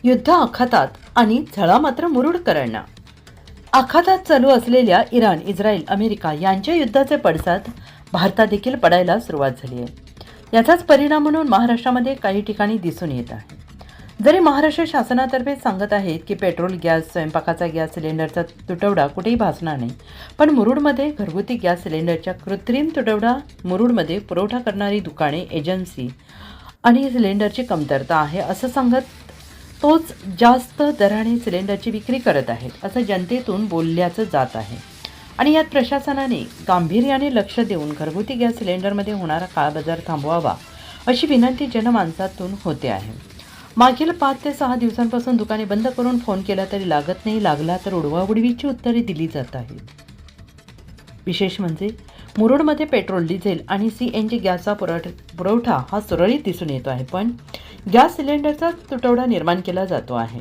युद्ध आखातात आणि झळा मात्र मुरुडकरांना. आखातात चालू असलेल्या इराण, इस्रायल, अमेरिका यांच्या युद्धाचे पडसाद भारतात देखील पडायला सुरुवात झाली आहे. याचाच परिणाम म्हणून महाराष्ट्रामध्ये काही ठिकाणी दिसून येत आहे. जरी महाराष्ट्र शासनातर्फे सांगत आहेत की पेट्रोल, गॅस, स्वयंपाकाचा गॅस सिलेंडरचा तुटवडा कुठेही भासणार नाही, पण मुरुडमध्ये घरगुती गॅस सिलेंडरच्या कृत्रिम तुटवडा, मुरुडमध्ये पुरवठा करणारी दुकाने, एजन्सी आणि सिलेंडरची कमतरता आहे असं सांगत तोच जास्त दराने सिलेंडरची विक्री करत आहेत असं जनतेतून बोलल्याचं जात आहे. आणि यात प्रशासनाने गांभीर्याने लक्ष देऊन घरगुती गॅस सिलेंडरमध्ये होणारा काळाबाजार थांबवावा अशी विनंती जनमानसातून होते आहे. मागील 5 ते 6 दिवसांपासून दुकाने बंद करून फोन केला तरी लागत नाही, लागला तर उडवाउडवीची उत्तरे दिली जात आहेत. विशेष म्हणजे मुरुडमध्ये पेट्रोल, डिझेल आणि CNG गॅसचा पुरवठा हा सुरळीत दिसून येतो आहे, पण गॅस सिलेंडरचा तुटवडा निर्माण केला जातो आहे.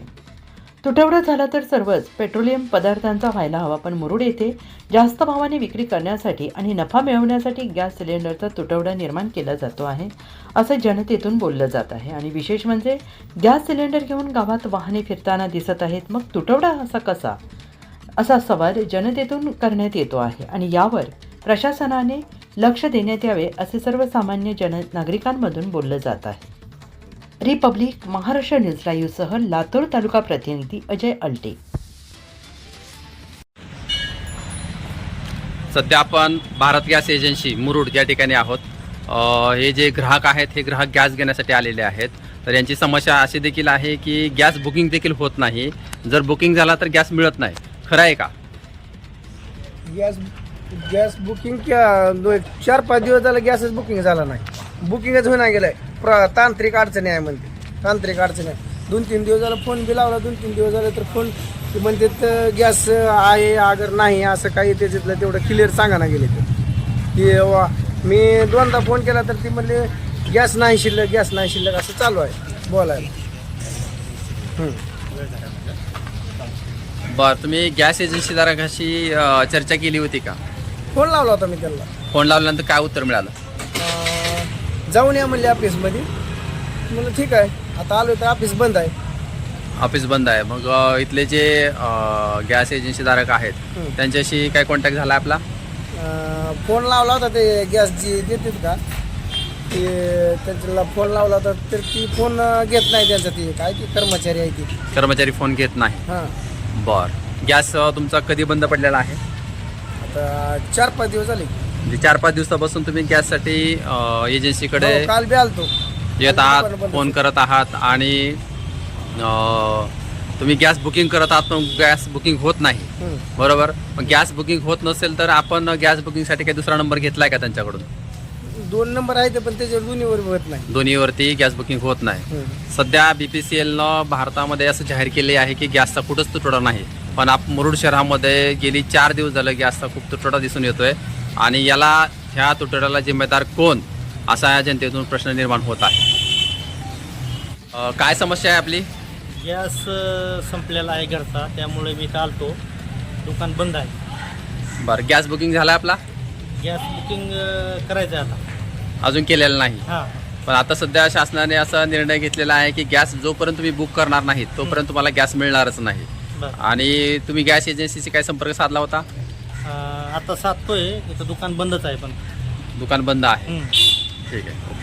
तुटवडा झाला तर सर्वच पेट्रोलियम पदार्थांचा व्हायला हवा, पण मुरुड येथे जास्त भावाने विक्री करण्यासाठी आणि नफा मिळवण्यासाठी गॅस सिलेंडरचा तुटवडा निर्माण केला जातो आहे असं जनतेतून बोललं जात आहे. आणि विशेष म्हणजे गॅस सिलेंडर घेऊन गावात वाहने फिरताना दिसत आहेत, मग तुटवडा असा कसा, असा सवाल जनतेतून करण्यात येतो आहे. आणि यावर प्रशासनाने लक्ष देण्यात यावे असे सर्वसामान्य नागरिकांमधून बोललं जात आहे. रिपब्लिक महाराष्ट्र न्यूज लाईव्हसह लातूर तालुका प्रतिनिधी अजय अल्टे. सध्या आपण भारत गॅस एजन्सी मुरुड या ठिकाणी आहोत. हे जे ग्राहक आहेत हे ग्राहक गॅस घेण्यासाठी आलेले आहेत. तर यांची समस्या अशी देखील आहे की गॅस बुकिंग देखील होत नाही. जर बुकिंग झाला तर गॅस मिळत नाही. खरं आहे का? गॅस बुकिंग 4-5 दिवस झालं गॅसच बुकिंग झाला नाही. बुकिंगच होईना गेलंय. तांत्रिक अडचणी आहे म्हणते. तांत्रिक अडचणी आहे. 2-3 दिवस झालं फोन बी लावला. 2-3 दिवस झाले तर फोन म्हणतात गॅस आहे अगर नाही असं काही त्याच्यातलं तेवढं क्लिअर सांगा ना गेले की मी 2दा फोन केला तर ती म्हणले गॅस नाही शिल्लक, गॅस नाही शिल्लक असं चालू आहे बोलायला. बरं, तुम्ही गॅस एजन्सीदाराशी चर्चा केली होती का? फोन लावला होता मी त्यांना. फोन लावल्यानंतर काय उत्तर मिळालं? जाऊन या म्हणले ऑफिसमध्ये. म्हणलं ठीक आहे. आता आलो तर ऑफिस बंद आहे. ऑफिस बंद आहे. मग इथले जे गॅस एजन्सीधारक आहेत त्यांच्याशी काय कॉन्टॅक्ट झाला आपला? फोन लावला होता ते गॅस जी देतात का ते त्यांच्याला फोन लावला होता तर ती फोन घेत नाही. त्यांचा ती काय ती कर्मचारी आहे ती कर्मचारी फोन घेत नाही. हां. बरं, गॅस तुमचा कधी बंद पडलेला आहे? आता 4-5 दिवस झाले. म्हणजे 4-5 दिवसापासून तुम्ही गॅससाठी एजन्सीकडे हो, काल बी आलतो. येत आहात, फोन करत आहात आणि तुम्ही गॅस बुकिंग करत आहात पण गॅस बुकिंग होत नाही. बरोबर. मग गॅस बुकिंग होत नसेल तर आपण गॅस बुकिंगसाठी काही दुसरा नंबर घेतलाय का त्यांच्याकडून? 2 नंबर आहेत पण त्याच्यावर दोन्हीवर होत नाही. दोन्हीवरती गॅस बुकिंग होत नाही. सध्या BPCLनं भारतामध्ये असं जाहीर केले आहे की गॅसचा कुठंच तुटवडा नाही, पण मुरुड शहरामध्ये गेली 4 दिवस झालं गॅसचा खूप तुटवडा दिसून येतोय. आणि ह्या तुटवड्याला जिम्मेदार कोण असा या जनतेतून प्रश्न निर्माण होत आहे. काय समस्या आहे आपली? गॅस संपलेला आहे घरचा, त्यामुळे मी आलतो. दुकान बंद आहे. बरं, गॅस बुकिंग झाला आपला? गॅस बुकिंग करायचं आहे आता. अजून केलेलं नाही. हां. पण आता सध्या शासनाने असा निर्णय घेतलेला आहे की गॅस जोपर्यंत तुम्ही बुक करणार नाहीत तोपर्यंत तुम्हाला गॅस मिळणारच नाही. आणि तुम्ही गॅस एजन्सीशी काय संपर्क साधला होता? आता साधतोय. इथं दुकान बंदच आहे. पण दुकान बंद आहे. ठीक आहे.